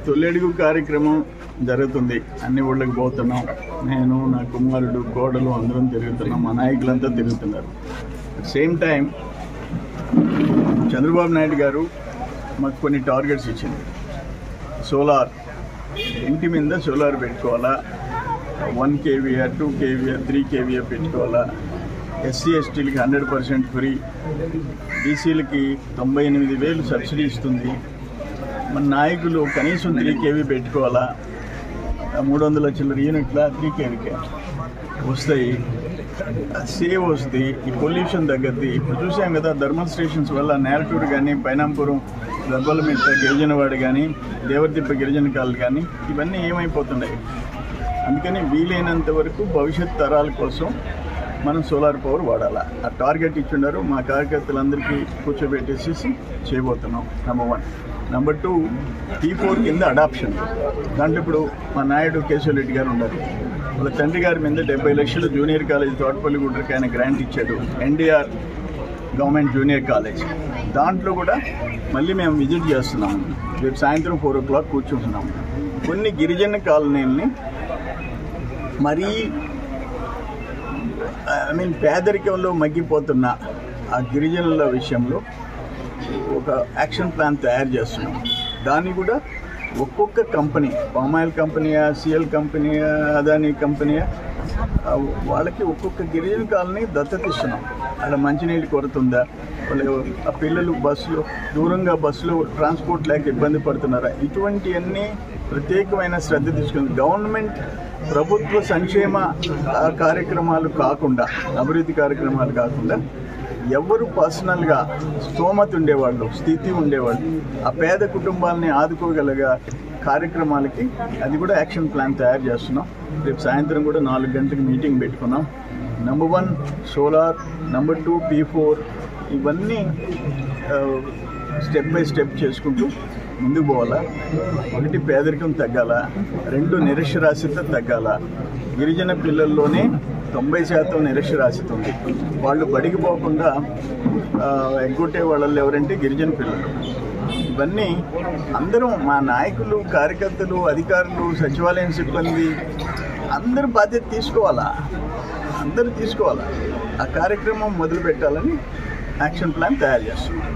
తొలెడుగు కార్యక్రమం జరుగుతుంది. అన్ని ఊళ్ళకి పోతున్నాం. నేను, నా కుమారుడు, కోడలు అందరం తిరుగుతున్నాం. మా నాయకులంతా తిరుగుతున్నారు. సేమ్ టైం చంద్రబాబు నాయుడు గారు మాకు కొన్ని టార్గెట్స్ ఇచ్చింది. సోలార్, ఇంటి మీద సోలార్ పెట్టుకోవాలా, 1 kVA, 2 kVA, 3 kVA పెట్టుకోవాలా, ఎస్సీ ఎస్టీలకి 100% ఫ్రీ, బీసీలకి 98,000 సబ్సిడీ ఇస్తుంది. మన నాయకులు కనీసం 3 kV పెట్టుకోవాలా, 300 చిల్లర యూనిట్ల 3 kVకే వస్తాయి. సేవ్ వస్తుంది, ఈ పొల్యూషన్ తగ్గద్ది. ఇప్పుడు చూసాం కదా, థర్మల్ స్టేషన్స్ వల్ల నేలటూరు కానీ, పైనాంపురం, దర్బలమిట్ట గిరిజనవాడ కానీ, దేవరతిప్ప గిరిజన కాలు కానీ ఇవన్నీ ఏమైపోతున్నాయి. అందుకని వీలైనంత వరకు భవిష్యత్ తరాల కోసం మనం సోలార్ పవర్ వాడాలా. ఆ టార్గెట్ ఇచ్చిండారు. మా కార్యకర్తలందరికీ కూర్చోబెట్టేసి చేయబోతున్నాం. నెంబర్ 1. నెంబర్ 2, P4 కింద అడాప్షన్. దాంట్లో ఇప్పుడు మా నాయుడు కేశవరెడ్డి గారు ఉన్నారు. వాళ్ళ తండ్రి గారి మీద 70 లక్షలు జూనియర్ కాలేజ్ తోటపల్లిగుడ్రకి ఆయన గ్రాంట్ ఇచ్చాడు. NDR government junior college. దాంట్లో కూడా మళ్ళీ మేము విజిట్ చేస్తున్నాము. రేపు సాయంత్రం 4 o'clock కూర్చుంటున్నాము. కొన్ని గిరిజన కాలనీలని మరీ పేదరికంలో మగ్గిపోతున్న ఆ గిరిజనుల విషయంలో ఒక యాక్షన్ ప్లాన్ తయారు చేస్తున్నాం. దాన్ని కూడా ఒక్కొక్క కంపెనీ, పామాయిల్ కంపెనీయా, సిఎల్ కంపెనీయా, అదానీ కంపెనీయా, వాళ్ళకి ఒక్కొక్క గిరిజన కాలనీ దత్తత ఇస్తున్నాం. అలా మంచినీటి కొరత ఉందా, వాళ్ళు ఆ పిల్లలు బస్సులో దూరంగా బస్సులో ట్రాన్స్పోర్ట్ లేక ఇబ్బంది పడుతున్నారా, ఇటువంటివన్నీ ప్రత్యేకమైన శ్రద్ధ తీసుకుంది. గవర్నమెంట్ ప్రభుత్వ సంక్షేమ కార్యక్రమాలు కాకుండా, అభివృద్ధి కార్యక్రమాలు కాకుండా ఎవరు పర్సనల్గా స్తోమత ఉండేవాళ్ళు, స్థితి ఉండేవాళ్ళు, ఆ పేద కుటుంబాలని ఆదుకోగలగా కార్యక్రమాలకి అది కూడా యాక్షన్ ప్లాన్ తయారు చేస్తున్నాం. రేపు సాయంత్రం కూడా 4 గంటలకు మీటింగ్ పెట్టుకున్నాం. నెంబర్ 1 సోలార్, నెంబర్ 2 P4, ఇవన్నీ స్టెప్ బై స్టెప్ చేసుకుంటూ ముందుకు పోవాలా. 1 పేదరికం తగ్గాల, 2 నిరక్షరాస్యత తగ్గాల. గిరిజన పిల్లల్లోనే 90% నిరక్షరాస్యత ఉంది. వాళ్ళు బడికి పోకుండా ఎగ్గొట్టే వాళ్ళు ఎవరంటే గిరిజన పిల్లలు. ఇవన్నీ అందరం, మా నాయకులు, కార్యకర్తలు, అధికారులు, సచివాలయం సిబ్బంది అందరూ బాధ్యత తీసుకోవాలా. అందరూ తీసుకోవాలా. ఆ కార్యక్రమం మొదలు పెట్టాలని యాక్షన్ ప్లాన్ తయారు చేస్తున్నాం.